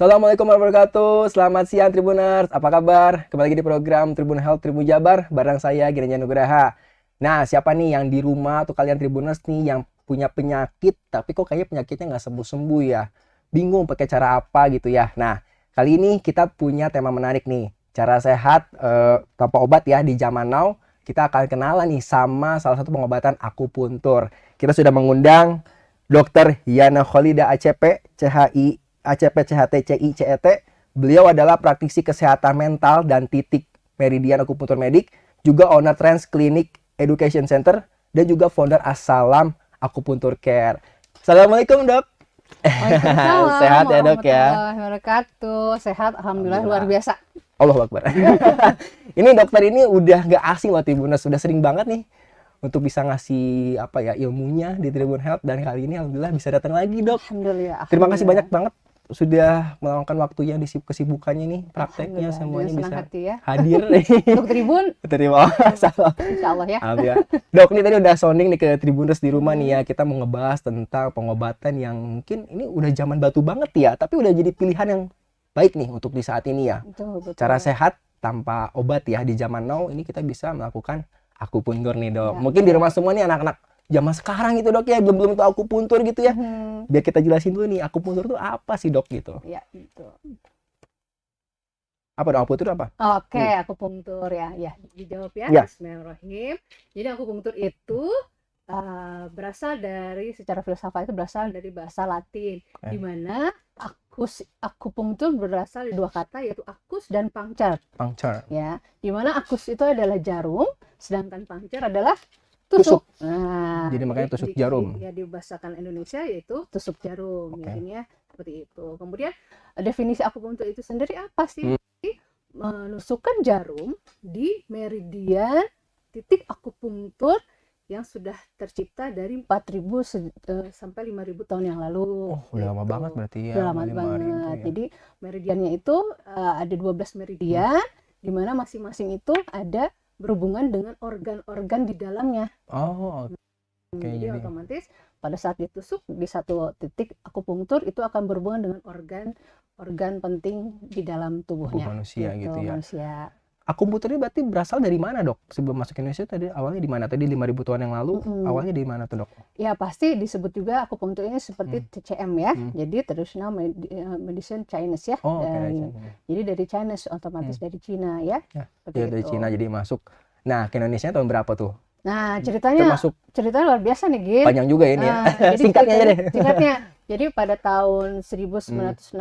Assalamualaikum warahmatullahi wabarakatuh. Selamat siang Tribuners. Apa kabar? Kembali lagi di program Tribun Health Tribun Jabar bareng saya Ginanjar Nugraha. Nah, siapa nih yang di rumah atau kalian Tribuners nih yang punya penyakit tapi kok kayaknya penyakitnya nggak sembuh-sembuh ya? Bingung pakai cara apa gitu ya. Nah, kali ini kita punya tema menarik nih. Cara sehat tanpa obat ya di zaman now. Kita akan kenalan nih sama salah satu pengobatan akupuntur. Kita sudah mengundang Dr. Yana Kholida ACP, CHI ACP CHT CI CET. Beliau adalah praktisi kesehatan mental dan titik Meridian Akupuntur Medik, juga owner Trans Clinic Education Center, dan juga founder Assalam Akupuntur Care. Assalamualaikum dok. Waalaikumsalam. Sehat ya dok ya. Warahmatullahi wabarakatuh. Sehat, alhamdulillah, luar biasa. Allahu Akbar. Ini dokter ini udah gak asing loh Tribuners, sudah sering banget nih untuk bisa ngasih apa ya ilmunya di Tribun Health, dan kali ini alhamdulillah bisa datang lagi dok. Alhamdulillah. Terima kasih banyak banget sudah meluangkan waktunya di kesibukannya nih, prakteknya semuanya bisa ya. hadir. Untuk Tribun. Terima kasih. Insya Allah ya. Ya. Dok, ini tadi udah sounding nih ke Tribuners di rumah nih ya. Kita mau ngebahas tentang pengobatan yang mungkin ini udah zaman batu banget ya, tapi udah jadi pilihan yang baik nih untuk di saat ini ya. Betul. Cara sehat tanpa obat ya di zaman now ini kita bisa melakukan akupuntur nih dok. Ya, mungkin di rumah semua nih anak-anak zaman sekarang gitu dok ya belum tahu akupuntur gitu ya. Biar kita jelasin dulu nih akupuntur itu apa sih dok gitu. Ya, betul. Apa dok akupuntur apa? Oke, akupunktur ya. Ya, dijawab ya. Ya. Bismillahirrahmanirrahim. Jadi akupunktur itu berasal dari, secara filsafat itu berasal dari bahasa Latin, di mana akupunktur berasal dari dua kata, yaitu akus dan puncture. Puncture. Ya, di mana akus itu adalah jarum, sedangkan puncture adalah tusuk. Nah, jadi makanya tusuk jarum. Ya, di bahasakan Indonesia yaitu tusuk jarum. Okay. Jadinya seperti itu. Kemudian definisi akupunktur itu sendiri apa sih? Menusukkan jarum di meridian titik akupunktur yang sudah tercipta dari 4.000 sampai 5.000 tahun yang lalu. Oh, udah lama banget berarti ya. Udah lama banget. Ya. Jadi meridiannya itu ada 12 meridian, di mana masing-masing itu ada berhubungan dengan organ-organ di dalamnya. Oh, oke. Jadi otomatis pada saat ditusuk di satu titik akupunktur itu akan berhubungan dengan organ penting di dalam tubuhnya. Manusia gitu ya. Manusia. Akupuntur ini berarti berasal dari mana dok? Sebelum masuk ke Indonesia tadi awalnya di mana? Tadi 5.000 tahun yang lalu awalnya di mana tuh dok? Ya pasti disebut juga akupunktur ini seperti TCM ya. Jadi traditional medicine Chinese ya. Oh, jadi dari Chinese, otomatis dari Cina ya. Dari Cina jadi masuk. Nah ke Indonesia tahun berapa tuh? Nah ceritanya luar biasa nih Gin. Panjang juga ini ya. Singkatnya aja deh. Singkatnya. Jadi pada tahun 1962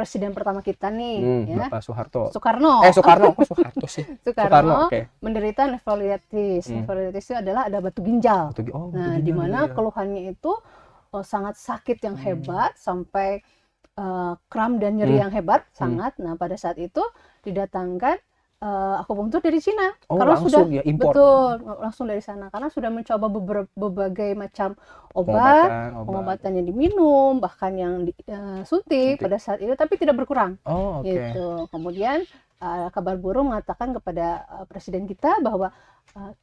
presiden pertama kita nih ya. Bapak Soekarno. Kok Soeharto sih? Soekarno menderita nefrolitis. Nefrolitis itu adalah ada batu ginjal. Nah, di mana keluhannya itu sangat sakit yang hebat sampai kram dan nyeri yang hebat sangat. Nah, pada saat itu didatangkan akupunktur dari Cina karena langsung sudah ya, import. Betul, langsung dari sana karena sudah mencoba berbagai macam pengobatan yang diminum, bahkan yang disuntik pada saat itu, tapi tidak berkurang. Gitu. Kemudian kabar burung mengatakan kepada presiden kita bahwa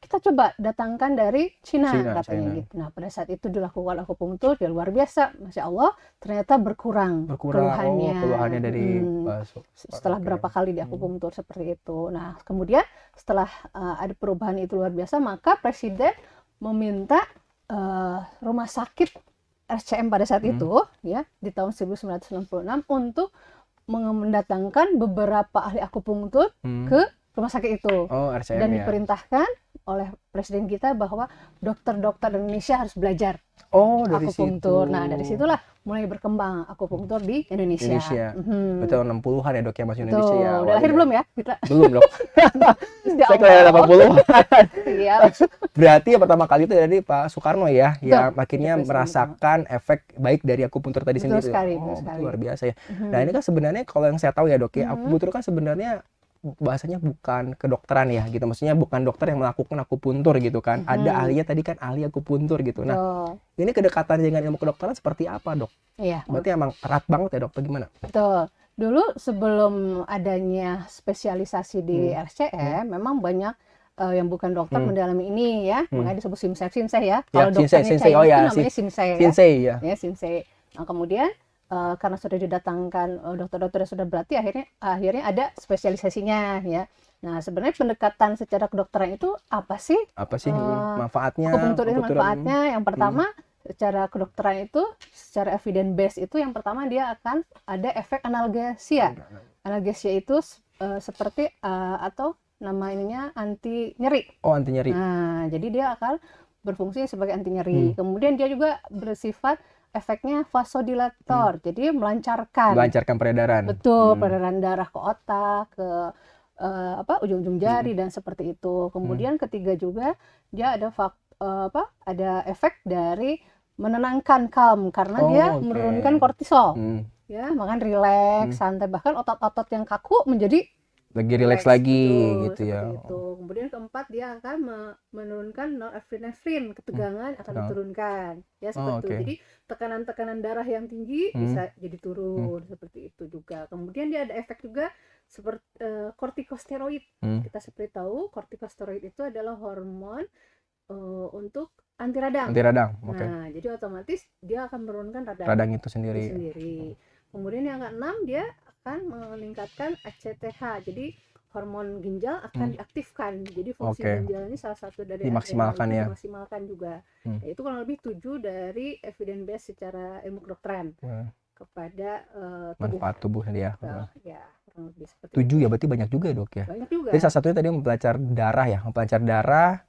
kita coba datangkan dari Cina katanya gitu. Nah pada saat itu dilakukan akupunktur, ya luar biasa, masya Allah, ternyata berkurang keluhannya dari setelah berapa kali di akupunktur seperti itu. Nah kemudian setelah ada perubahan itu luar biasa, maka presiden meminta rumah sakit RCM pada saat itu ya di tahun 1966 untuk mendatangkan beberapa ahli akupunktur ke rumah sakit itu. RCM, dan diperintahkan oleh presiden kita bahwa dokter-dokter Indonesia harus belajar dari akupunktur. situ. Nah dari situlah mulai berkembang akupunktur di Indonesia. Betul 60-an ya dok ya, masih Indonesia ya. Udah lahir belum ya kita? Belum dok. Saya kira 80-an. Iya. Berarti yang pertama kali itu dari Pak Soekarno ya, yang akhirnya merasakan efek baik dari akupuntur tadi sendiri. Betul sekali. Luar biasa ya. Nah ini kan sebenarnya kalau yang saya tahu ya dok ya, akupuntur kan sebenarnya bahasanya bukan kedokteran ya gitu, maksudnya bukan dokter yang melakukan akupuntur gitu kan, ada ahlinya tadi kan, ahli akupuntur gitu. Nah ini kedekatan dengan ilmu kedokteran seperti apa dok? Iya. Berarti emang erat banget ya dok, bagaimana? Betul. Dulu sebelum adanya spesialisasi di RCM, memang banyak yang bukan dokter mendalami ini ya, makanya disebut simsei ya. Kalau dokternya Chinese itu namanya simsei ya. Simsei ya. Ya simsei. Nah kemudian karena sudah didatangkan dokter-dokter yang sudah berarti, akhirnya ada spesialisasinya ya. Nah, sebenarnya pendekatan secara kedokteran itu apa sih? Manfaatnya? Akupuntur itu manfaatnya yang pertama secara kedokteran itu, secara evidence based itu yang pertama dia akan ada efek analgesia. Analgesia itu seperti atau nama ininya anti nyeri. Oh, anti nyeri. Nah, jadi dia akan berfungsi sebagai anti nyeri. Kemudian dia juga bersifat efeknya vasodilator. Jadi melancarkan peredaran. Betul, peredaran darah ke otak, ke ujung-ujung jari dan seperti itu. Kemudian ketiga juga dia ada ada efek dari menenangkan, calm, karena dia menurunkan kortisol. Ya, makan rileks, santai, bahkan otot-otot yang kaku menjadi lagi rileks lagi gitu ya. Itu. Kemudian keempat dia akan menurunkan norepinefrin, ketegangan akan diturunkan. Ya seperti itu. Jadi tekanan-tekanan darah yang tinggi bisa jadi turun seperti itu juga. Kemudian dia ada efek juga seperti kortikosteroid. Kita seperti tahu kortikosteroid itu adalah hormon untuk anti radang. Nah, jadi otomatis dia akan menurunkan radang itu sendiri. Kemudian yang keenam dia akan meningkatkan ACTH. Jadi hormon ginjal akan diaktifkan. Jadi fungsi ginjal ini salah satu dari dimaksimalkan juga. Itu kurang lebih 7 dari evidence base secara ilmu kedokteran kepada manfaat tubuh dia. Ya, kurang lebih seperti 7 ya, berarti banyak juga Dok ya. Banyak juga. Jadi salah satunya tadi mempelancar darah.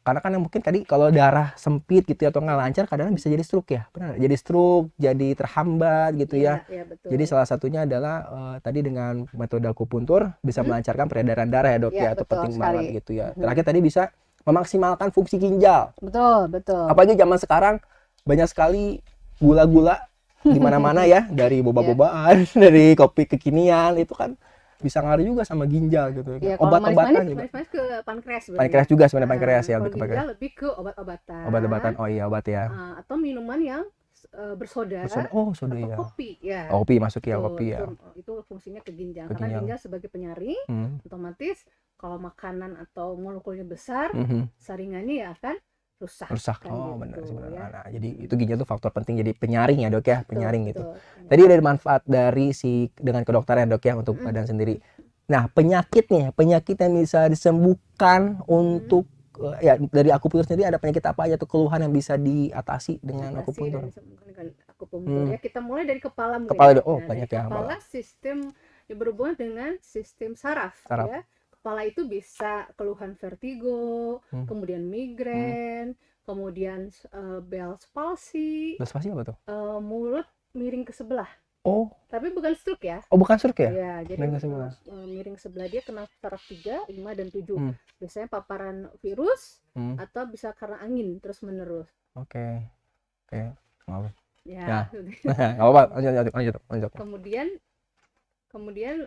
Karena kan mungkin tadi kalau darah sempit gitu atau nggak lancar kadang bisa jadi stroke ya, benar? Jadi stroke, jadi terhambat gitu ya. Betul. Jadi salah satunya adalah tadi dengan metode akupuntur bisa melancarkan peredaran darah ya Dok ya, itu penting banget gitu ya. Terakhir tadi bisa memaksimalkan fungsi ginjal. Betul. Apalagi zaman sekarang banyak sekali gula-gula di mana-mana ya, dari boba-bobaan, dari kopi kekinian, itu kan bisa ngaruh juga sama ginjal gitu. Ya, obat-obatan juga. Manis ke pankreas. Pankreas juga sebenarnya, pankreas ya. Kalau ginjal lebih ke obat-obatan. Obat-obatan, obat ya. Atau minuman yang bersoda. Soda atau ya. Kopi ya. Kopi masuk ya, kopi ya. Itu fungsinya ke ginjal. Karena ginjal sebagai penyaring, otomatis kalau makanan atau molekulnya besar, saringannya ya akan rusak. Benar sebenarnya. Ya. Nah, jadi itu ginjal tuh faktor penting jadi penyaring ya Dok ya, penyaring gitu. Tadi ada manfaat dari dengan kedokteran Dok ya untuk badan sendiri. Nah, penyakit yang bisa disembuhkan untuk ya dari akupuntur sendiri, ada penyakit apa aja tuh, keluhan yang bisa diatasi dengan akupuntur? Ya, kita mulai dari kepala mungkin. Banyak ya. Kepala sistem yang berhubungan dengan sistem saraf. Ya. Kepala itu bisa keluhan vertigo, kemudian migrain, kemudian Bell's palsy. Bell's palsy apa tuh? Mulut miring ke sebelah. Tapi bukan stroke ya. Bukan stroke ya? Ya, jadi miring sebelah dia kena saraf 3, 5, dan 7. Biasanya paparan virus atau bisa karena angin terus menerus. Oke. Maaf. Ya. Enggak apa-apa, lanjut. Kemudian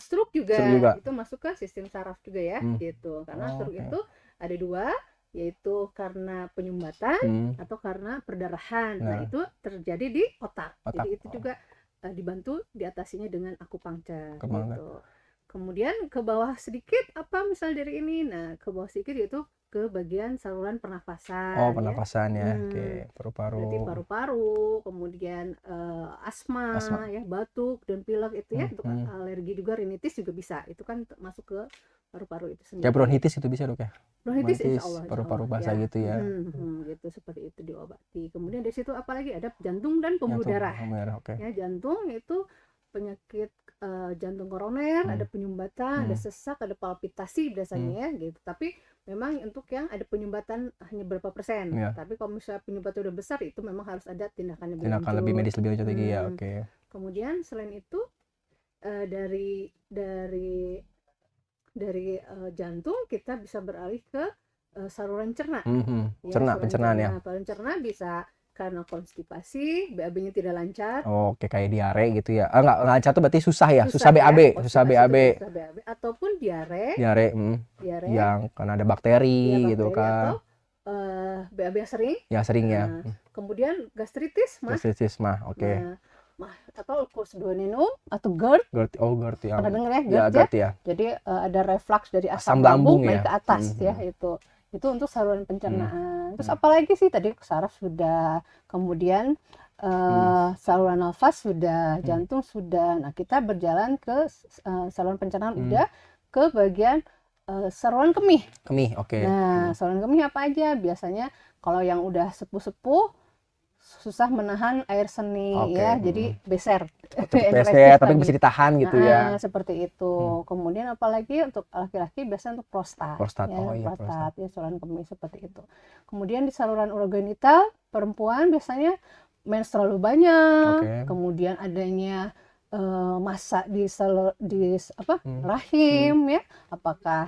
stroke juga itu masuk ke sistem saraf juga ya, gitu. Karena stroke itu ada 2, yaitu karena penyumbatan atau karena perdarahan. Nah, itu terjadi di otak. Jadi itu juga dibantu diatasinya dengan akupunktur gitu. Kemudian ke bawah sedikit misal dari ini. Nah, ke bawah sedikit yaitu ke bagian saluran pernafasan. Pernafasan ya. Paru-paru. Berarti paru-paru, kemudian asma ya, batuk dan pilek itu ya, untuk alergi juga, rinitis juga bisa. Itu kan masuk ke paru-paru itu sendiri. Kayak bronkitis itu bisa Dok ya? Bronkitis insyaallah. Paru-paru basah gitu ya. Gitu, seperti itu diobati. Kemudian dari situ apalagi ada jantung dan pembuluh darah. Ya, jantung itu penyakit jantung koroner, ada penyumbatan, ada sesak, ada palpitasi biasanya ya gitu. Tapi memang untuk yang ada penyumbatan hanya berapa persen. Tapi kalau misalnya penyumbatan udah besar, itu memang harus ada tindakan lebih medis lebih lanjut lagi ya. Kemudian selain itu dari jantung kita bisa beralih ke saluran cerna. Pencernaan ya. Saluran cerna bisa karena konstipasi, BAB-nya tidak lancar. Kayak diare gitu ya. Enggak lancar tuh berarti susah ya, susah BAB. Ataupun diare. Yang karena ada bakteri gitu kan. Atau BAB yang sering. Ya sering ya. Kemudian gastritis mah. Atau ulcus-duodenum atau GERD. GERD ya. Pernah dengar ya GERD ya? Jadi ada reflux dari asam lambung naik ke atas ya itu. Itu untuk saluran pencernaan. Terus apalagi sih, tadi saraf sudah, kemudian saluran nafas sudah, jantung sudah. Nah, kita berjalan ke saluran pencernaan udah, ke bagian saluran kemih. Kemih, oke. Nah, saluran kemih apa aja? Biasanya kalau yang udah sepuh-sepuh susah menahan air seni ya, jadi beser. Beser, tapi bisa ditahan gitu ya. Seperti itu. Kemudian apalagi untuk laki-laki biasanya untuk prostat. Prostat, Ya, prostat. Ya, saluran kemih seperti itu. Kemudian di saluran urogenital perempuan biasanya mens terlalu banyak. Kemudian adanya massa di rahim ya, apakah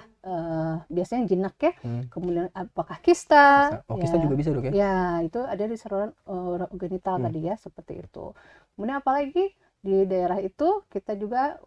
biasanya jinak ya, kemudian apakah kista. Kista juga bisa dok ya? Ya, itu ada di saluran urogenital tadi ya, seperti itu. Kemudian apalagi di daerah itu kita juga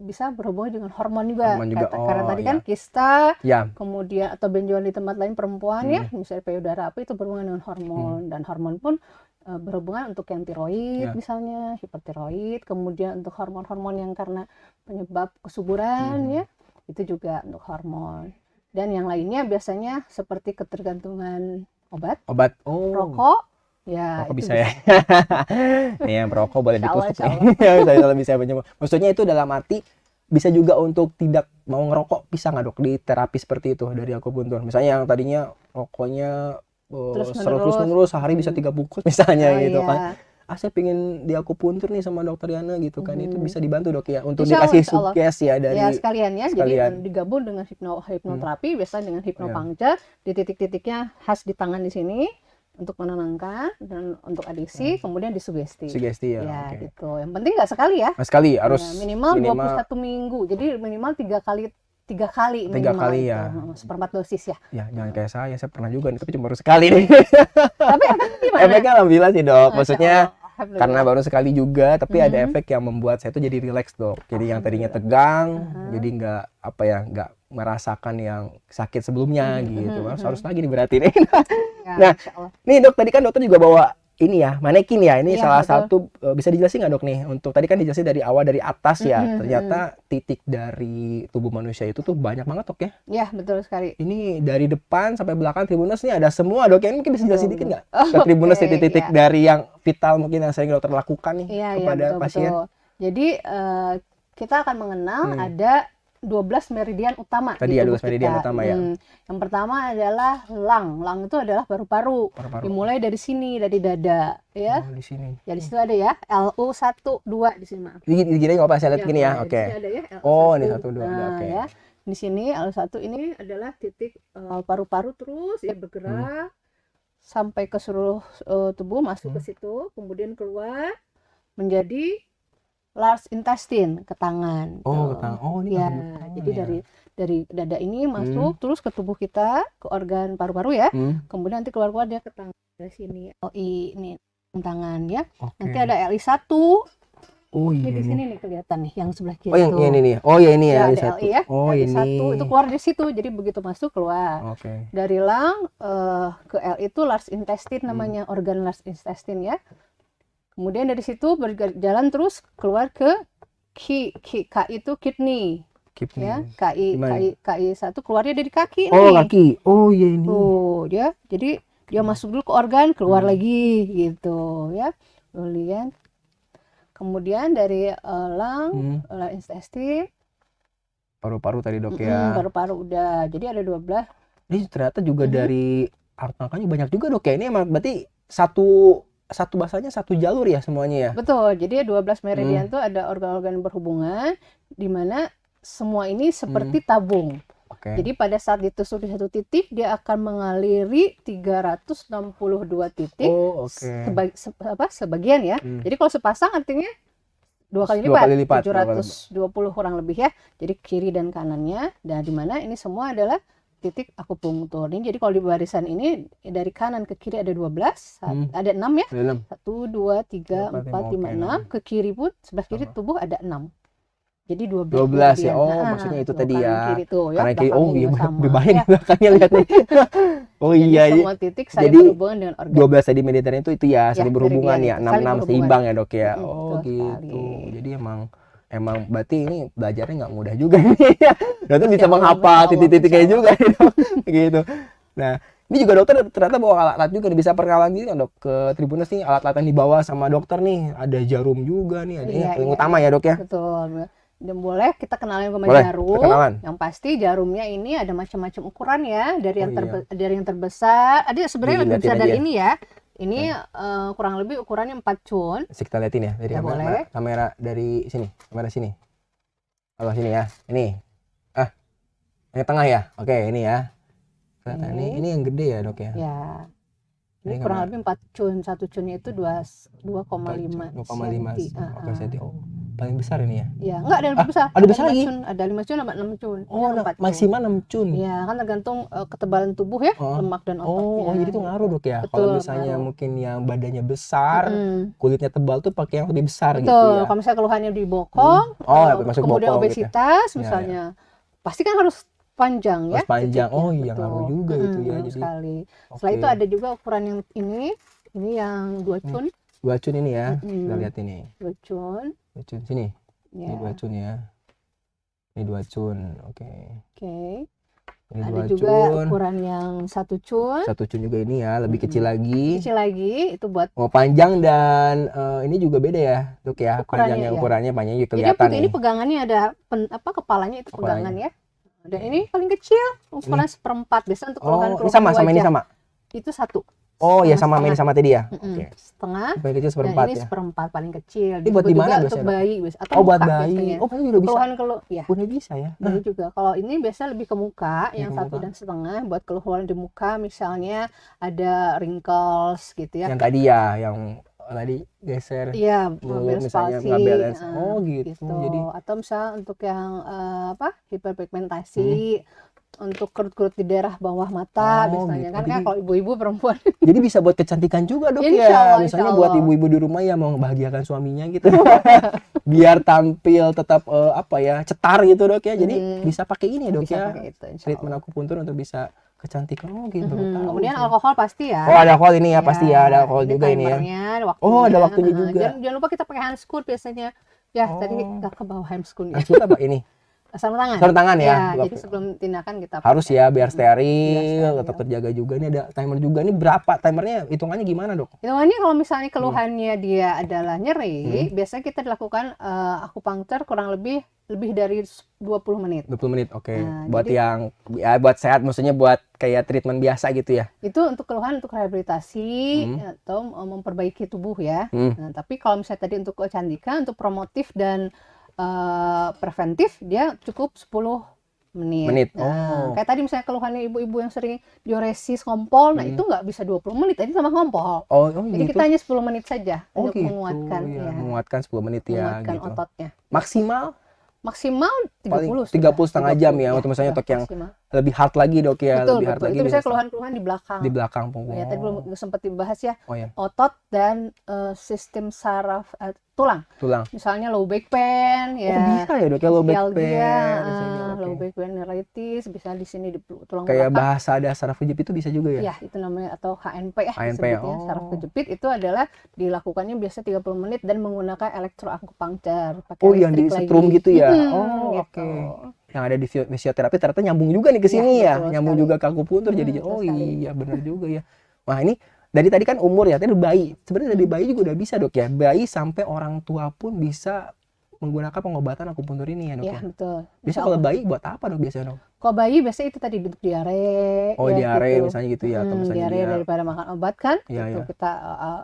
bisa berhubungan dengan hormon juga. Karena tadi kan kista, kemudian atau benjolan di tempat lain perempuan ya, misalnya payudara apa itu berhubungan dengan hormon, dan hormon pun berhubungan untuk yang tiroid misalnya, hipertiroid, kemudian untuk hormon-hormon yang karena penyebab kesuburan ya, itu juga untuk hormon. Dan yang lainnya biasanya seperti ketergantungan obat, rokok, ya rokok itu bisa ya. Nih yang perokok boleh ditutup ya. Bisa maksudnya itu dalam arti bisa juga untuk tidak mau ngerokok, bisa nggak dok di terapi seperti itu dari akupuntur? Misalnya yang tadinya rokoknya terus sehari bisa 3 bungkus misalnya gitu kan. Saya pengen di akupuntur nih sama dokter Yana gitu kan. Itu bisa dibantu dok ya untuk dikasih sugesti ya dari sekalian ya. Jadi digabung dengan hipnoterapi, biasanya dengan hipnopuncture di titik-titiknya khas di tangan di sini untuk menenangkan dan untuk adiksi, kemudian disugesti. Sugesti ya. Gitu. Yang penting nggak sekali ya. Sekali harus minimal 21 minggu. Jadi minimal 3 kali minimal ya. Seperempat dosis ya. Ya, jangan kayak saya pernah juga nih, tapi cuma baru sekali nih. Tapi efeknya gimana? Efeknya alhamdulillah sih dok. Maksudnya karena baru sekali juga, tapi ada efek yang membuat saya tuh jadi relax dok. Jadi yang tadinya tegang, jadi nggak merasakan yang sakit sebelumnya gitu. Harus lagi nih berarti nih. Nah, nih dok, tadi kan dokter juga bawa ini ya, manekin ya, ini salah satu, bisa dijelasin nggak dok nih, untuk tadi kan dijelasin dari awal dari atas ya, ternyata titik dari tubuh manusia itu tuh banyak banget dok ya? Iya, betul sekali. Ini dari depan sampai belakang Tribuners nih ada semua dok ya, mungkin bisa jelasin dikit nggak? Ke Tribuners titik-titik dari yang vital mungkin yang sering dokter lakukan nih kepada pasien. Jadi kita akan mengenal ada 12 meridian utama. Tadi ya 12 meridian utama ya. Yang pertama adalah lang. Lang itu adalah paru-paru. Dimulai dari sini, dari dada ya. Di sini. Ya di situ ada ya, LU 1 2 di sini maaf. Di gini enggak apa saya lihat gini ya. Oke. Ada ya, ini 1 2 oke. Ya. Di sini LU 1 ini adalah titik paru-paru terus ya bergerak sampai ke seluruh tubuh, masuk ke situ, kemudian keluar menjadi large intestine ke tangan. Ke tangan. Ini ya. Jadi dari dada ini masuk terus ke tubuh kita, ke organ paru-paru ya. Kemudian nanti keluar dia ke tangan dari sini. Ini tangan ya. Nanti ada LI 1. Ini di sini nih kelihatan nih yang sebelah kiri. Yang ini nih. Ini ya LI 1. Ya. LI 1 itu keluar dari situ. Jadi begitu masuk keluar. Dari lung ke LI itu large intestine namanya, organ large intestine ya. Kemudian dari situ berjalan terus keluar ke K itu kidney. Ya, KI 1 keluarnya dari kaki nih. Kaki. Iya ini. Ya. Jadi dia masuk dulu ke organ, keluar lagi gitu ya. Kemudian dari lung, intestine, paru-paru tadi dok ya. Paru-paru udah. Jadi ada 12. Ini ternyata juga dari angkanya banyak juga dok ya. Ini emang berarti satu bahasanya satu jalur ya semuanya ya? Betul, jadi 12 meridian itu ada organ-organ berhubungan di mana semua ini seperti tabung. Jadi pada saat ditusuk di satu titik dia akan mengaliri 362 titik sebagian ya. Jadi kalau sepasang artinya 2 kali lipat, 720 kurang lebih ya. Jadi kiri dan kanannya, dan di mana ini semua adalah titik akupunktur. Ini jadi kalau di barisan ini dari kanan ke kiri ada 12, ada 6 ya. 1 2 3 4 5 6, ke kiri pun sebelah kiri tubuh ada 6. Jadi 12 ya. Maksudnya itu tadi ya. Kiri tuh, ya. Karena kiri lebih banyak belakangnya lihat nih. Iya. Semua titik saling berhubungan dengan organ. 12 tadi mediterranean itu ya saling berhubungan ya. 6 seimbang ya, Dok ya. Gitu. Jadi emang berarti ini belajarnya nggak mudah juga nih. Berarti bisa menghafal titik-titiknya juga gitu. Nah, Ini juga dokter ternyata bawa alat-alat juga nih, bisa perkenalan gitu kan dok ke Tribuners nih, alat-alat yang dibawa sama dokter nih, ada jarum juga nih, ada yang utama ya dok ya. Betul. Dan boleh kita kenalin sama boleh, jarum. Kenalan. Yang pasti jarumnya ini ada macam-macam ukuran ya, dari dari yang terbesar, ada sebenarnya lebih besar dari ini ya. Ini kurang lebih ukurannya 4 cun. Kita liatin ya dari kamera dari sini, kamera sini. Kalau sini ya, ini. Yang tengah ya. Oke, ini ya. Ini yang gede ya, Dok ya. Ya. Ini kurang lebih 4 cun. Satu cunnya itu 2,5 cm. Oke, cm. Oh, paling besar ini ya? Ya, enggak ada lebih besar. Ada besar lagi? Ada 5 cun sama 6 cun. Oh, maksimal 6 cun. Ya, kan tergantung ketebalan tubuh ya, lemak dan ototnya. Oh, jadi itu ngaruh dok ya? Kalau misalnya mungkin yang badannya besar, kulitnya tebal tuh pakai yang lebih besar gitu ya? Kalau misalnya keluhannya di bokong, kemudian obesitas gitu misalnya, pasti kan harus panjang ya? Panjang, iya ngaruh juga itu ya. Jadi sekali. Setelah itu ada juga ukuran yang ini yang 2 cun. 2 cun ini ya, kita lihat ini. 2 cun. 2 cun sini. Ini 2 cun ya. Ini 2 cun, oke. Ini ada juga ukuran yang 1 cun. 1 cun juga ini ya, lebih kecil lagi. Kecil lagi, itu buat panjang dan ini juga beda ya, dok ya. Panjangnya ukurannya panjangnya juga kelihatan nih. Ini pegangannya ada kepalanya itu pegangan ya. Dan ini paling kecil, ukuran 1/4 biasa untuk keluhan ini sama ini sama. Itu 1. Oh ya sama ini sama tadi ya. Setengah. Paling kecil 1/4 ya. Ini 1/4 paling kecil. Ini buat di mana biasanya? Untuk bayi atau buat bayi. Biasanya. Bayi juga bisa. Keluhan ya. Udah bisa ya. Bayi juga. Kalau ini biasa lebih ke muka, yang 1,5 buat keluhan di muka, misalnya ada wrinkles gitu ya. Yang tadi ya, yang tadi geser. Iya, misalnya nggak balance. Gitu. Jadi atau misalnya untuk yang hiperpigmentasi, untuk kerut-kerut di daerah bawah mata misalnya kan. Kalau ibu-ibu perempuan jadi bisa buat kecantikan juga dok ya. Misalnya buat ibu-ibu di rumah yang mau membahagiakan suaminya gitu. Biar tampil tetap cetar gitu dok ya. Jadi bisa pakai ini ya dok ya. Treatment akupuntur untuk bisa kecantikan gitu. Kemudian alkohol pasti ya. Ada alkohol ini ya, pasti ya, ada alkohol juga ini ya. Ada waktunya juga. Jangan lupa kita pakai handscoon biasanya. Ya, tadi nggak ke bawah handscoon ya. Handscoon apa ini? Sarung tangan. Sarung tangan ya. Jadi sebelum tindakan kita harus ya biar steril, tetap terjaga juga. Ini ada timer juga. Ini berapa timernya? Hitungannya gimana, Dok? Hitungannya kalau misalnya keluhannya dia adalah nyeri, biasanya kita dilakukan akupunktur kurang lebih dari 20 menit. 20 menit, oke. Buat yang buat sehat, maksudnya buat kayak treatment biasa gitu ya. Itu untuk keluhan untuk rehabilitasi atau memperbaiki tubuh ya. Nah, tapi kalau misalnya tadi untuk kecantikan, untuk promotif dan preventif dia cukup 10 menit. Kayak tadi misalnya keluhannya ibu-ibu yang sering diuresis, ngompol, nah itu nggak bisa 20 menit, tadi sama ngompol. Jadi gitu. kita hanya 10 menit saja untuk menguatkan. Ya. Menguatkan 10 menit ya. Menguatkan ototnya. Maksimal 30 setengah jam ya. Untuk misalnya untuk yang lebih hard lagi dok ya. Betul. Lagi itu bisa keluhan-keluhan di belakang. Di belakang punggung. Ya, tadi belum sempat dibahas ya. Otot dan sistem saraf tulang. Misalnya low back pain ya. Bisa ya dok ya low back pain. Low back pain neuritis, bisa di sini di tulang kayak belakang. bahasa ada saraf kejepit itu bisa juga ya? Ya, itu namanya atau HNP ya disebutnya. Saraf kejepit itu adalah dilakukannya biasa 30 menit dan menggunakan elektroakupunktur. Yang di setrum gitu ya? Oke. Yang ada di fisioterapi ternyata nyambung juga nih ke sini ya. Nyambung juga ke akupuntur jadi iya benar juga ya. Wah, ini dari tadi kan umur ya, tadi bayi. Sebenarnya dari bayi juga udah bisa dok ya. Bayi sampai orang tua pun bisa menggunakan pengobatan akupuntur ini ya dok ya. Iya betul. Bisa kalau bayi buat apa dok biasanya dok? Kalau bayi biasanya itu tadi untuk diare. Diare gitu. Misalnya gitu ya. Atau misalnya diare daripada makan obat kan. Kita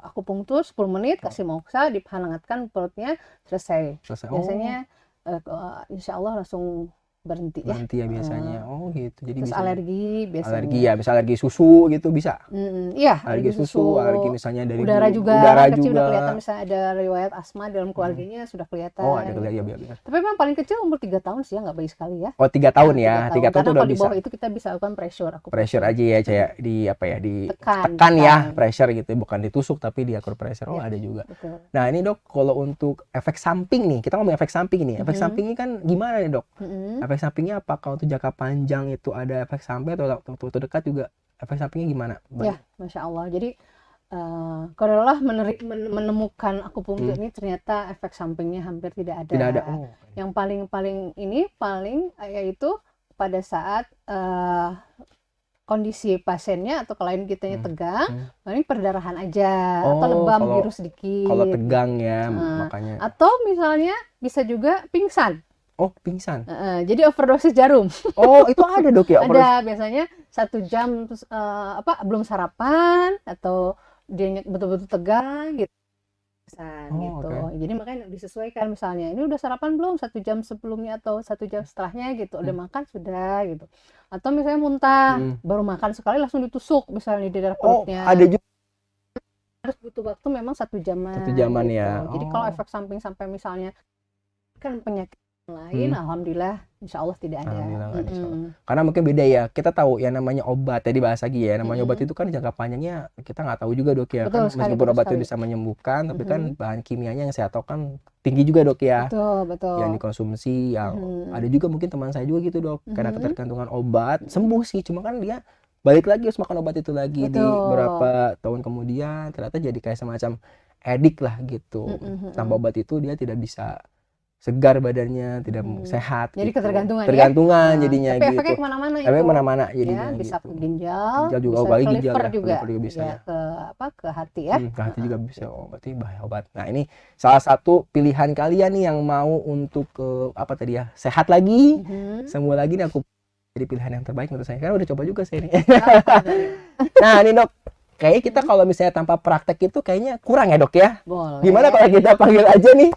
akupunktur 10 menit, kasih moksa, dihangatkan perutnya, selesai. Biasanya insya Allah langsung berhenti ya biasanya. Gitu. Jadi terus bisa alergi biasanya. Alergi ya, bisa alergi susu gitu bisa. Iya, alergi susu, alergi misalnya dari udara juga. Kecil udah kelihatan misalnya ada riwayat asma dalam keluarganya sudah kelihatan. Ada kelihatan ya. Tapi memang paling kecil umur 3 tahun sih ya, nggak bayi sekali ya. 3 tahun ya. 3 tahun tuh udah bisa. Di bawah itu kita bisa lakukan pressure aja ya, kayak ditekan ya, pressure gitu, bukan ditusuk tapi diatur pressure. Ada juga. Betul. Nah, ini dok, kalau untuk efek samping nih, kita ngomong efek samping nih. Efek samping ini kan gimana nih dok? Efek sampingnya apakah untuk jangka panjang itu ada efek samping atau waktu dekat juga efek sampingnya gimana? Ya, Masya Allah. Jadi kalau menemukan akupunktur ini ternyata efek sampingnya hampir tidak ada. Tidak ada. Yang paling yaitu pada saat kondisi pasiennya atau klien kitanya tegang, paling perdarahan aja Oh, atau lebam kalau biru sedikit. kalau tegang ya, Nah, makanya. atau misalnya bisa juga pingsan. Oh, pingsan. Jadi overdosis jarum. Oh, itu ada dok ya? Ada biasanya 1 jam terus belum sarapan atau dia betul-betul tegang gitu. Gitu. oke. Jadi makanya disesuaikan, misalnya ini udah sarapan belum 1 jam sebelumnya atau 1 jam setelahnya gitu, udah makan sudah gitu. Atau misalnya muntah, baru makan sekali langsung ditusuk misalnya di daerah Oh, perutnya. ada juga. Harus butuh waktu memang 1 jaman. 1 jaman gitu. ya. Jadi kalau efek samping sampai misalnya kan penyakit lain, alhamdulillah insya Allah tidak ada. Alhamdulillah nggak ada, insya Allah. Karena mungkin beda ya. Kita tahu ya namanya obat, tadi bahas lagi ya. Namanya obat itu kan jangka panjangnya kita nggak tahu juga dok ya. Betul Kan sekali, meskipun betul obat itu sekali. bisa menyembuhkan, tapi kan bahan kimianya yang saya tahu kan tinggi juga dok ya. Betul. Yang dikonsumsi, yang ada juga mungkin teman saya juga gitu dok. Karena ketergantungan obat, sembuh sih. Cuma kan dia balik lagi harus makan obat itu lagi di beberapa tahun kemudian. Ternyata jadi kayak semacam edik lah gitu. Tanpa obat itu dia tidak bisa segar badannya, tidak sehat. Jadi gitu. tergantungan ya? Jadinya tapi gitu. efeknya kemana-mana itu. Efeknya kemana-mana Ya, jadinya bisa gitu. ke ginjal, Ginjal juga, bisa apalagi ke ginjal liver ya, juga, liver juga bisa ya. ke hati ya. Ke hati juga bisa. Oh, berarti bahaya obat. Nah, ini salah satu pilihan kalian nih yang mau untuk apa tadi ya? Sehat lagi. Semua lagi nih aku jadi pilihan yang terbaik menurut saya. Karena udah coba juga saya ini. Nah, ini dok, kayaknya kita kalau misalnya tanpa praktek itu kayaknya kurang ya dok ya. Boleh. Gimana kalau kita panggil aja nih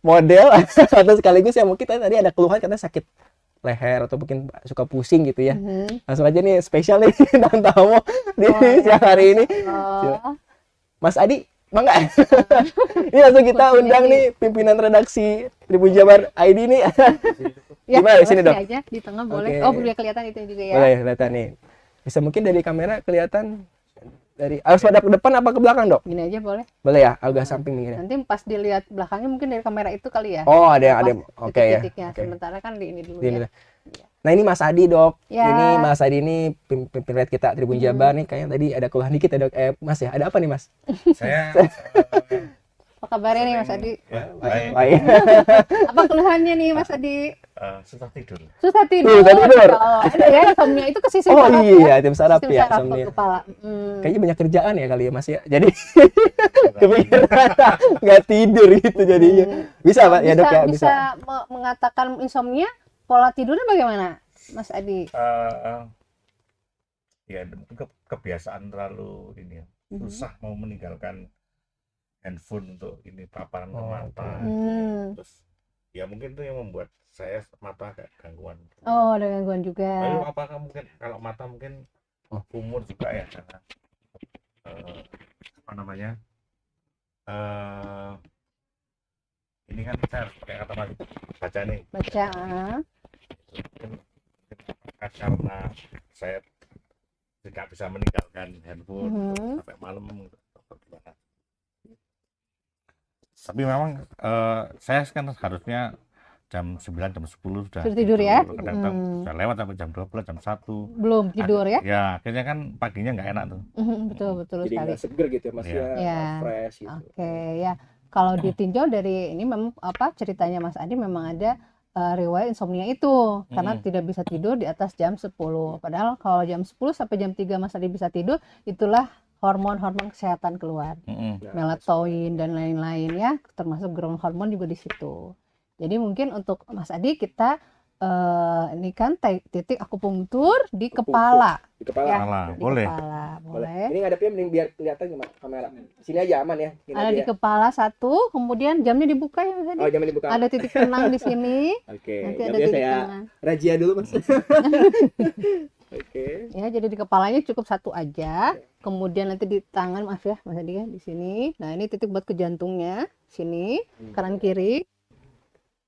model atau sekaligus ya mungkin tadi ada keluhan karena sakit leher atau mungkin suka pusing gitu ya. Langsung aja nih spesial nih dan tamu di siang hari ini. Mas Adi, bangga. Ini langsung kita undang nih pimpinan redaksi Tribun Jabar ID nih. Gimana di sini dok? Aja di tengah boleh. Oke. Oh, boleh kelihatan itu juga ya. Boleh kelihatan nih. Bisa mungkin dari kamera kelihatan dari harus pada ke depan apa ke belakang dok? Gini aja boleh. Boleh ya, agak samping nih. Nanti pas dilihat belakangnya mungkin dari kamera itu kali ya. Oh, ada oke ya. Titik-titiknya. Sementara kan di ini dulu Ini. ya. Nah, ini Mas Adi dok. Ya. Ini Mas Adi ini pimpinan kita Tribun Jabar nih. Kayaknya tadi ada keluhan dikit ya dok. Mas ya, ada apa nih Mas? Saya Apa kabarnya nih Mas Adi? Baik. Apa keluhannya nih Mas Adi? susah tidur. Susah tidur. Susah tidur. Oh, ada ya insomnia itu ke sistem Oh saraf iya, ya. tim saraf Sistem ya. saraf Insomnia. kepala. Kayaknya banyak kerjaan ya kali ya Mas ya. Jadi kepikiran nggak tidur gitu jadinya. Bisa Pak ya dok ya? Bisa mengatakan insomnia, pola tidurnya bagaimana Mas Adi? Ya mungkin kebiasaan terlalu ini ya, susah mau meninggalkan handphone untuk ini paparan ke mata. Terus ya mungkin itu yang membuat saya mata agak gangguan. Oh, ada gangguan juga. Lalu apakah mungkin kalau mata mungkin umur juga ya, karena apa namanya, ini kan saya harus pakai kacamata baca nih. Baca. Mungkin karena saya tidak bisa meninggalkan handphone sampai malam atau gimana. Tapi memang saya kan harusnya jam 9, jam 10 sudah tidur ya? Kadang-kadang sudah lewat sampai jam 12, jam 1. Belum tidur ya? Ya, akhirnya kan paginya nggak enak tuh. Betul Jadi sekali. nggak seger gitu ya Mas ya. Ya. Fresh gitu. Oke, ya. Kalau ditinjau dari ini memang ceritanya Mas Adi memang ada riwayat insomnia itu karena tidak bisa tidur di atas jam 10. Padahal kalau jam 10 sampai jam 3 Mas Adi bisa tidur, itulah hormon-hormon kesehatan keluar. Melatonin dan lain-lain ya, termasuk growth hormon juga di situ. Jadi mungkin untuk Mas Adi kita ini kan titik akupunktur di kepala. Di kepala. Ya, Malah, di boleh. kepala, boleh. Ini ngadepnya mending biar kelihatan gimana kamera. Sini aja aman ya. Gini Ada aja di ya. kepala satu, kemudian jamnya dibuka ya Mas Adi. Oh, jangan dibuka. Ada titik tenang di sini. Oke. Nanti Nggak ada biasa titik ya. tenang. Rajia dulu Mas. Oke. Ya, jadi di kepalanya cukup satu aja. Kemudian nanti di tangan, maaf ya Mas Adi ya, di sini. Nah, ini titik buat ke jantungnya, sini, kanan kiri.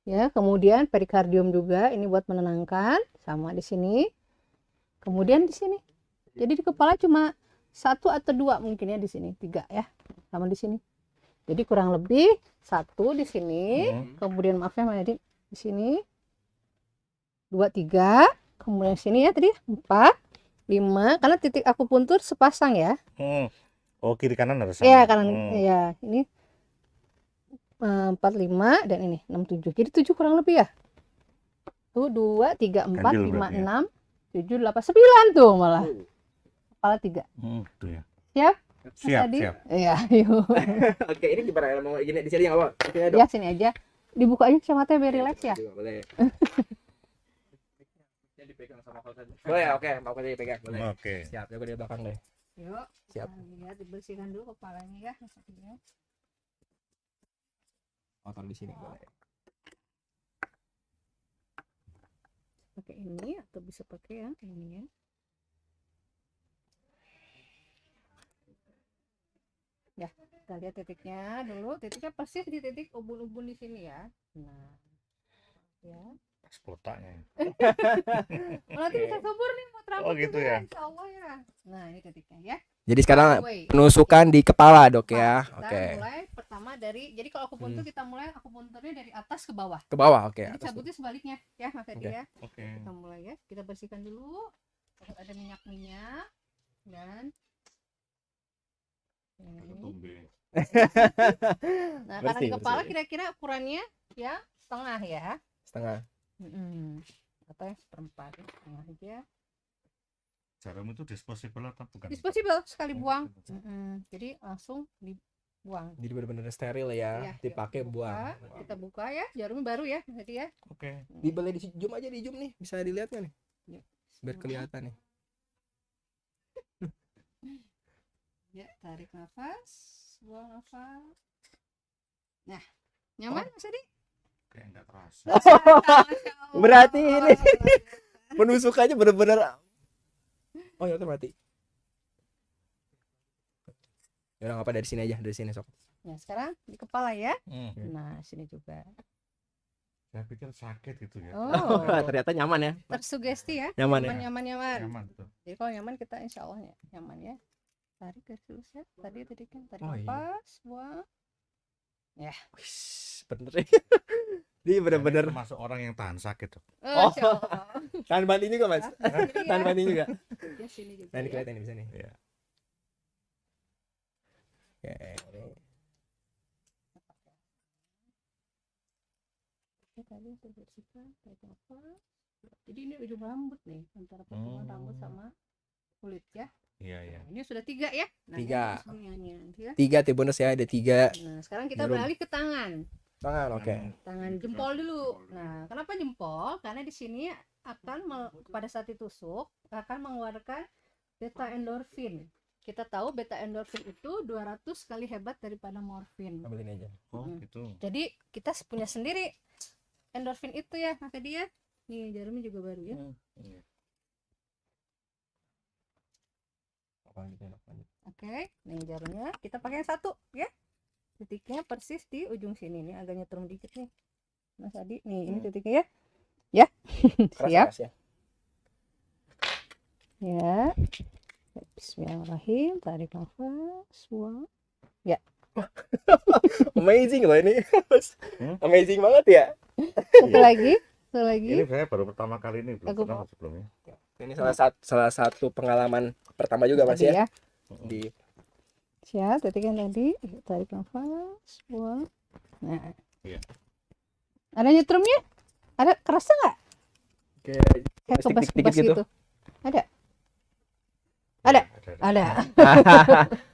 Ya, kemudian perikardium juga, ini buat menenangkan, sama di sini. Kemudian di sini. Jadi di kepala cuma 1 atau 2 mungkin ya di sini, 3 ya, sama di sini. Jadi kurang lebih 1 di sini, kemudian maaf ya Mas Adi, di sini 2, 3, kemudian sini ya tadi 4, 5, karena titik akupuntur sepasang ya. Oh, kiri kanan harus sama. Ya, kanan ya, ini 4, 5 dan ini 6, 7. Jadi 7 kurang lebih ya. Tuh 2, 3, 4, Ganjil 5, berarti ya. 6, 7, 8, 9 tuh malah. kepala 3. Itu ya. Siap? Siap, Tadi? siap. Iya, yuk. Oke, ini gimana? Mau gini di sini nggak apa? Di sini dong. Ya, sini aja. Dibuka aja kacamatanya biar relax ya. Boleh. Boleh ya, oke, mau aja dipegang. Boleh. Oke. Siap, ya gue di belakang deh. Yuk. Siap. Nah, lihat dibersihkan dulu kepalanya ya. Oh, taruh di sini boleh. Pakai ini atau bisa pakai yang ini ya. Ya, kita lihat titiknya dulu. Titiknya persis di titik ubun-ubun di sini ya. Nah, ya. Pas botaknya. Nanti bisa subur nih buat rambut Oh, gitu juga, ya. insya Allah ya. Nah, ini titiknya ya. Jadi sekarang Wait. penusukan di kepala, Dok ya. Kita Oke. mulai pertama dari, jadi kalau akupuntur kita mulai akupunturnya dari atas ke bawah. Ke bawah, oke. Jadi Atas. cabutnya sebaliknya ya, Mas Edi Oke. ya. Oke. Kita mulai ya. Kita bersihkan dulu. Ada minyak-minyak dan ini. Tumbe. Nah, karena di Bersih, kepala bersih. kira-kira ukurannya ya setengah ya. Setengah. Atau yang seperempat ya, setengah aja. Jarum itu disposable atau bukan? Disposable, sekali Oh, buang. disposable. Jadi langsung dibuang. Jadi benar-benar steril ya. Iya, Dipakai kita buang. buka. Kita buka ya, jarumnya baru ya, jadi ya. Oke. Di boleh di zoom aja, di zoom nih. Bisa dilihat nggak nih? Ya. Biar kelihatan nih. Ya, tarik nafas, buang nafas. Nah, nyaman Mas Edi? Kayak enggak terasa. Masya Allah. Berarti ini penusukannya benar-benar. Oh ya, mati. Ya udah, apa dari sini aja, dari sini sok. Nah, sekarang di kepala ya. Hmm. Nah, sini juga. Saya pikir sakit gitu ya. Oh, Ternyata nyaman ya. tersugesti ya. Nyaman ya. Nyaman. Nyaman tuh. Jadi kalau nyaman kita insya Allah nyaman ya. Tarik garis lurus ya. Tadi kan tarik Oh, iya. nafas, buang. Wih, bener. Dia benar-benar Saya termasuk orang yang tahan sakit. Dok. Oh. Masya Allah. tahan banting juga, Mas. Sini Tahan ya. banting juga. Ya, sini juga. Nah, ini ya. kelihatan nih bisa nih. Iya. Oke. ini. Oke, tadi sudah bersihkan, tarik nafas. Jadi ini ujung rambut nih, antara potongan rambut sama kulit ya. Iya, iya. Nah, ini sudah 3 ya. Nah, 3. ini ya. 3 Tribuners ya, ada 3 Nah, sekarang kita Jarum. beralih ke tangan. tangan. Oke. Tangan jempol dulu. Nah, kenapa jempol? Karena di sini akan pada saat ditusuk akan mengeluarkan beta endorfin. Kita tahu beta endorfin itu 200 kali hebat daripada morfin. Ambil ini aja. Oh, gitu. Jadi kita punya sendiri endorfin itu ya, maka dia nih jarumnya juga baru ya. Iya. Oke, nih jarumnya kita pakai yang satu ya. Titiknya persis di ujung sini nih, agak nyetrum dikit nih. Mas Adi, nih ini titiknya ya. Ya. Siap. Keras ya. Ya. Bismillahirrahmanirrahim, tarik nafas, buang. Amazing loh ini. Amazing banget ya. Satu lagi, satu lagi. Ini saya baru pertama kali ini, belum Aku pernah sebelumnya. Ini salah satu pengalaman pertama juga, Mas Tadi ya. ya. Di Siap, titik yang tadi, tarik nafas, buang. Nah. Iya. Ada nyetrumnya? Ada kerasa nggak? kayak Kayak Tik-tik kebas-kebas gitu. gitu. Ada? Ada.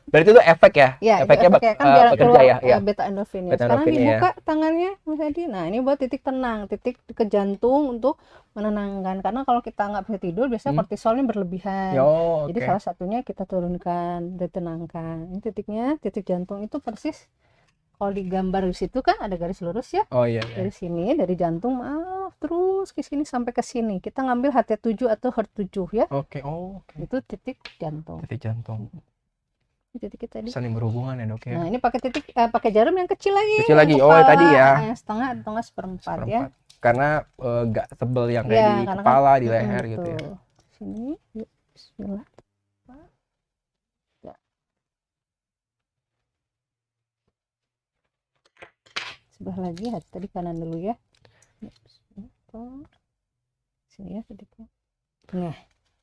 Berarti itu efek ya? Ya, Efeknya kan biar bekerja keluar ya? Iya. beta endorfinnya. Beta Sekarang endorfinnya ya. dibuka tangannya Mas Edi. Nah, ini buat titik tenang, titik ke jantung untuk menenangkan. Karena kalau kita nggak bisa tidur, biasanya kortisolnya berlebihan. Yo, Jadi oke. salah satunya kita turunkan, ditenangkan. Ini titiknya, titik jantung itu persis. Kalau digambar di situ kan ada garis lurus ya. Oh iya, iya. Dari sini, dari jantung, maaf, terus ke sini sampai ke sini. Kita ngambil HT7 atau HERT7 ya. Oke, oh, oke. Itu titik jantung. Titik jantung. Ini titik kita di. Saling berhubungan ya, Dok ya. Nah, ini pakai titik pakai jarum yang kecil lagi. Kecil lagi. yang Oh, yang tadi ya. Yang setengah atau enggak seperempat ya. Karena nggak tebel yang kayak Ya, di karena kepala, kan- di leher gitu ya. Tuh. Sini, yuk, bismillah. Ya. Sebelah lagi, tadi kanan dulu ya. Ya, bismillah. Sini ya, tadi. Nah,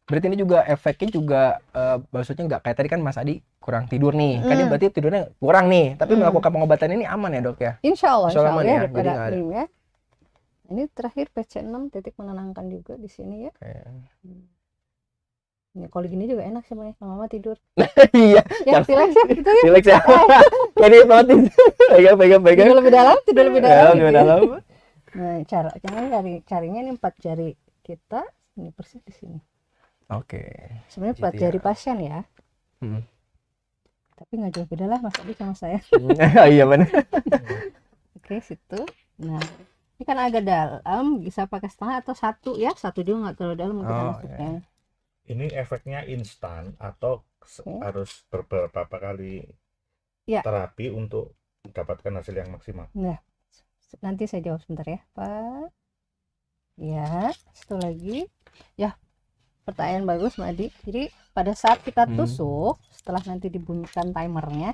Berarti ini juga efeknya juga maksudnya nggak kayak tadi kan Mas Adi kurang tidur nih. Kan dia berarti tidurnya kurang nih. Tapi melakukan pengobatan ini aman ya, Dok ya? insya Allah Insya Allah aman ya, ya, jadi daripada nggak ada. krim ya. Ini terakhir PC6 titik menenangkan juga di sini ya. Oke. Ya, kalau gini juga enak sebenarnya, lama-lama tidur. Iya. Ya, relax ya, gitu ya. Relax ya. Jadi hipnotis. Pegang. Tidur lebih dalam, tidur lebih dalam. Ya, gitu lebih ya. dalam. Nah, jangan carinya ini 4 jari kita, ini persis di sini. Oke. Sebenarnya Gitu 4 jari pasien ya. Hmm. Tapi nggak jauh beda lah Mas Adi sama saya. Iya benar. Oke, situ. Nah, ini kan agak dalam, bisa pakai setengah atau 1 ya. 1 juga nggak terlalu dalam kita masuknya. Ini efeknya instan atau harus beberapa kali terapi untuk mendapatkan hasil yang maksimal? Nah, nanti saya jawab sebentar ya, Pak. Ya, satu lagi. Ya, pertanyaan bagus, Mbak Adi. Jadi pada saat kita tusuk, setelah nanti dibunyikan timernya.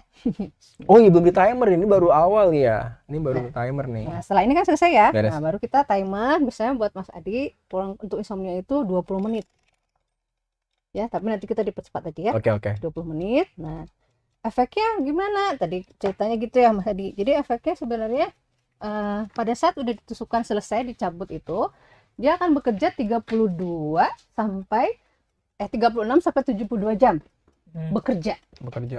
Oh iya, belum di timer, ini baru awal ya. Ini baru timer nih. Nah, setelah ini kan selesai ya. Beres. Nah, baru kita timer, misalnya buat Mas Adi pulang untuk insomnia itu 20 menit. Ya, tapi nanti kita dipercepat aja ya. Oke. 20 menit. Nah, efeknya gimana? Tadi ceritanya gitu ya Mas Adi. Jadi efeknya sebenarnya pada saat udah ditusukkan selesai, dicabut itu, dia akan bekerja 36 sampai 72 jam. Bekerja.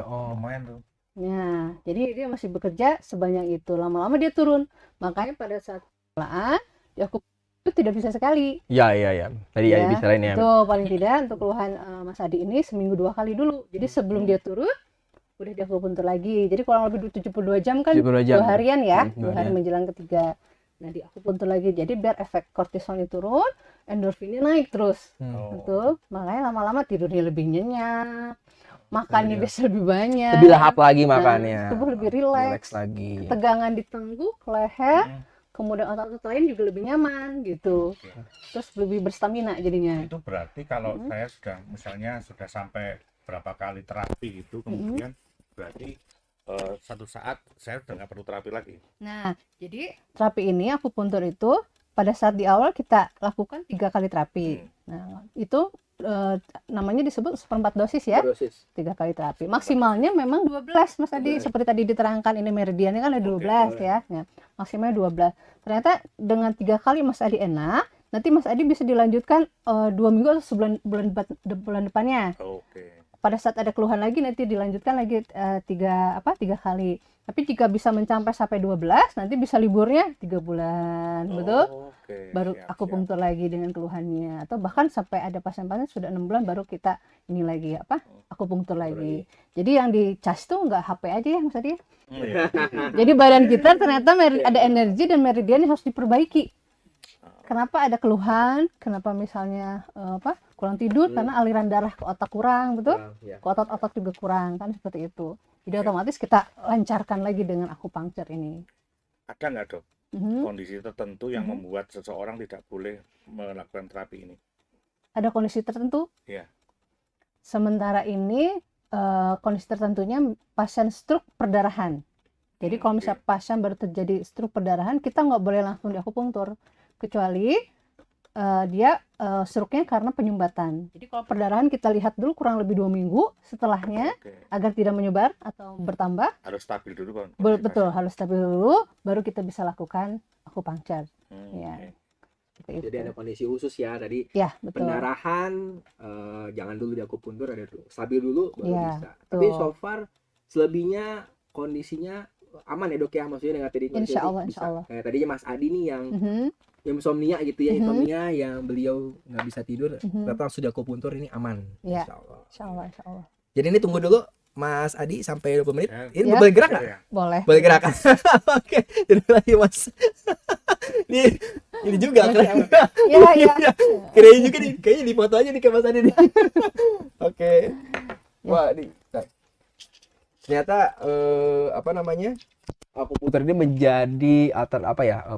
Oh, lumayan tuh. Nah, jadi dia masih bekerja sebanyak itu. Lama-lama dia turun. Makanya pada saat kelolaan, itu tidak bisa sekali. Iya. Tadi ya bisa lain ya. Itu paling tidak untuk keluhan Mas Adi ini seminggu 2 kali dulu. Jadi sebelum dia turun, udah diakupuntur lagi. Jadi kurang lebih 72 jam kan, 2 harian ya. 2 hari menjelang ketiga. Nah, diakupuntur lagi. Jadi biar efek kortisolnya turun, endorfinnya naik terus. Betul. Makanya lama-lama tidurnya lebih nyenyak. Makannya bisa lebih banyak. Lebih lahap lagi makannya. Tubuh lebih rileks lagi. Ketegangan di tengguk, leher, kemudian otot-otot lain juga lebih nyaman gitu. Terus lebih berstamina jadinya. Itu berarti kalau saya sudah misalnya sudah sampai berapa kali terapi itu, kemudian berarti satu saat saya sudah nggak perlu terapi lagi. Nah, jadi terapi ini akupuntur itu pada saat di awal kita lakukan 3 kali terapi. Nah, itu namanya disebut 1/4 dosis ya. 3 kali terapi. Maksimalnya memang 12 Mas Adi. Seperti tadi diterangkan ini meridiannya kan ada 12 ya. Nah, maksimalnya 12. Ternyata dengan 3 kali Mas Adi enak, nanti Mas Adi bisa dilanjutkan 2 minggu atau bulan depannya. Pada saat ada keluhan lagi nanti dilanjutkan lagi 3 kali. Tapi jika bisa mencapai sampai 12, nanti bisa liburnya 3 bulan, betul? Baru akupunktur lagi dengan keluhannya. Atau bahkan sampai ada pasien-pasien sudah 6 bulan baru kita ini lagi akupunktur lagi. Jadi yang dicas tuh nggak HP aja ya Mas Adi. Jadi badan kita ternyata ada energi dan meridian yang harus diperbaiki. Kenapa ada keluhan? Kenapa misalnya kurang tidur? Karena aliran darah ke otak kurang, betul? Ke otot-otot juga kurang, kan seperti itu. Jadi otomatis kita lancarkan lagi dengan akupunktur ini. Ada nggak dok kondisi tertentu yang membuat seseorang tidak boleh melakukan terapi ini? Ada kondisi tertentu? Iya. Sementara ini kondisi tertentunya pasien stroke perdarahan. Jadi kalau misalnya pasien baru terjadi stroke perdarahan, kita nggak boleh langsung diakupunktur. Kecuali dia stroke-nya karena penyumbatan. Jadi kalau perdarahan kita lihat dulu kurang lebih 2 minggu setelahnya agar tidak menyebar atau bertambah. Harus stabil dulu kan? Betul, harus stabil dulu baru kita bisa lakukan akupunktur. Ya. Jadi ada kondisi khusus ya tadi. Ya, betul. Pendarahan jangan dulu diakupuntur, ada dulu. Stabil dulu baru bisa. Betul. Tapi so far selebihnya kondisinya aman ya dok ya, maksudnya dengan tadi Insya Allah. Kayak tadinya Mas Adi nih yang insomnia gitu ya, insomnia yang beliau nggak bisa tidur, ternyata sudah akupuntur ini aman. Ya. Insya Allah. Jadi ini tunggu dulu Mas Adi sampai 20 menit. Ini boleh gerak nggak? Boleh. Boleh gerak. Oke, jadi lagi Mas. ini juga keren. Iya. Keren juga nih. Kayaknya di foto aja nih ke Mas Adi nih. Oke. Wah, nih. Ternyata akupunktur ini menjadi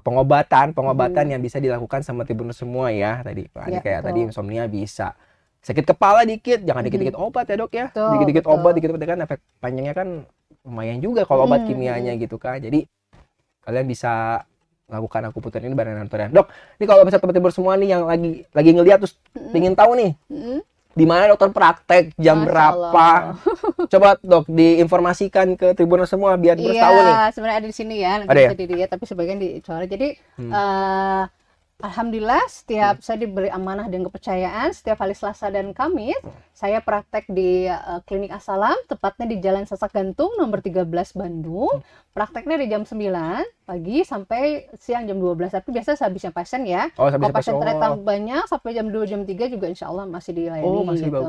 pengobatan yang bisa dilakukan sama Tribuners semua ya tadi Pak Adi, kayak tadi insomnia bisa, sakit kepala dikit jangan dikit-dikit obat ya dok ya, dikit-dikit obat kan efek panjangnya kan lumayan juga kalau obat kimianya gitu kan. Jadi kalian bisa lakukan akupunktur ini bareng dengan dok. Ini kalau misalnya teman-teman semua nih yang lagi ngeliat terus ingin tahu nih di mana dokter praktek, jam berapa? Coba dok diinformasikan ke Tribuners semua biar tahu nih. Iya, sebenarnya ada di sini ya, nanti bisa dilihat tapi sebagian dicoret. Jadi Alhamdulillah, setiap saya diberi amanah dan kepercayaan, setiap hari Selasa dan Kamis, saya praktek di Klinik As-Salam, tepatnya di Jalan Sasak Gantung, nomor 13 Bandung. Prakteknya di jam 9 pagi sampai siang jam 12. Tapi biasa sehabisnya pasien ya. Oh, Kalau pasien ternyata banyak, sampai jam 2, jam 3 juga insya Allah masih dilayani. Oh, masih gitu.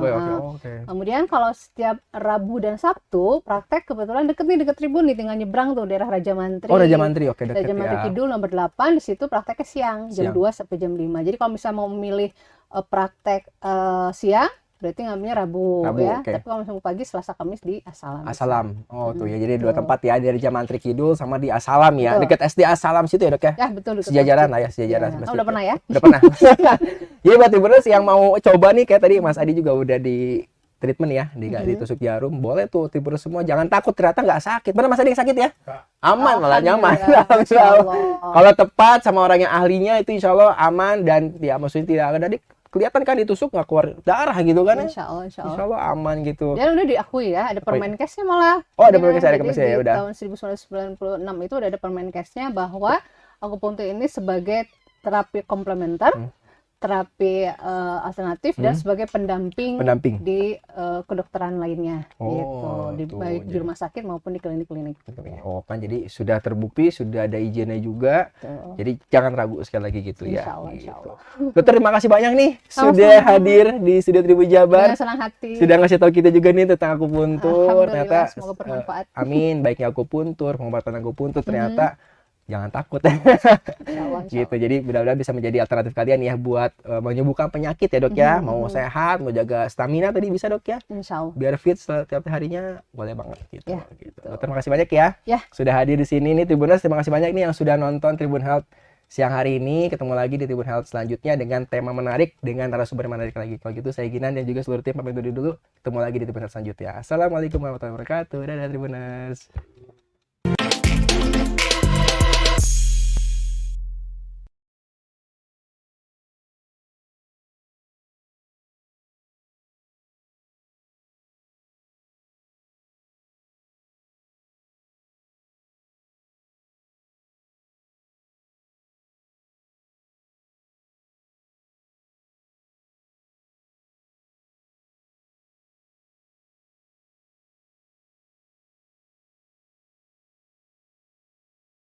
Oke. Kemudian kalau setiap Rabu dan Sabtu, praktek kebetulan deket Tribun nih, tinggal nyebrang tuh, daerah Raja Mantri. Oh, Raja Mantri, oke, deket Raja Mantri ya. Kidul nomor 8, di situ prakteknya siang. Jam 2 sampai jam 5. Jadi kalau misalnya mau memilih praktek siang, berarti ngambilnya Rabu ya. Okay. Tapi kalau misalnya pagi, Selasa Kamis di As-Salam. As-Salam. Oh, tuh ya. Jadi dua tempat ya, dari Raja Mantri Kidul sama di As-Salam ya. Dekat SD As-Salam situ ya, Dok ya? Ya, betul. Sejajaran lah ya, sejajaran. Ya. Udah pernah ya? Udah pernah. Jadi buat Tribuners yang mau coba nih, kayak tadi Mas Adi juga udah di treatment ya, ditusuk jarum, boleh tuh Tribuners semua, jangan takut, ternyata nggak sakit. Benar Mas Adi yang sakit ya? Aman, malah nyaman. Kalau tepat sama orang yang ahlinya itu insya Allah aman, dan ya maksudnya tidak ada kelihatan kan ditusuk nggak keluar darah gitu kan? Insya Allah aman gitu. Dan udah diakui ya, ada Permenkesnya malah. Oh, ada Permenkesnya, ya udah. Tahun 1996 itu udah ada Permenkesnya bahwa akupuntur ini sebagai terapi komplementer, terapi alternatif, dan sebagai pendamping di kedokteran lainnya, gitu. Baik di rumah sakit maupun di klinik-klinik. Oh kan, jadi sudah terbukti, sudah ada izinnya juga. Jadi jangan ragu sekali lagi gitu ya. Insya Allah. Dokter, terima kasih banyak nih sudah hadir di Studio Tribun Jabar. Dengan senang hati. Sudah ngasih tahu kita juga nih tentang akupuntur. Ternyata semoga bermanfaat. Amin, baiknya akupuntur, pengobatan akupuntur ternyata jangan takut. Gitu. Jadi mudah-mudahan bisa menjadi alternatif kalian ya buat menyembuhkan penyakit ya, Dok ya. Mau sehat, mau jaga stamina tadi bisa, Dok ya. Insya Allah. Biar fit setiap harinya, boleh banget gitu. Ya, gitu. Dokter, makasih banyak ya. Sudah hadir di sini nih Tribuners. Terima kasih banyak nih yang sudah nonton Tribun Health siang hari ini. Ketemu lagi di Tribun Health selanjutnya dengan tema menarik, dengan narasumber menarik lagi. Kalau gitu saya Ginan dan juga seluruh tim pamit dulu. Ketemu lagi di Tribun Health selanjutnya. Assalamualaikum warahmatullahi wabarakatuh. Dadah Tribuners.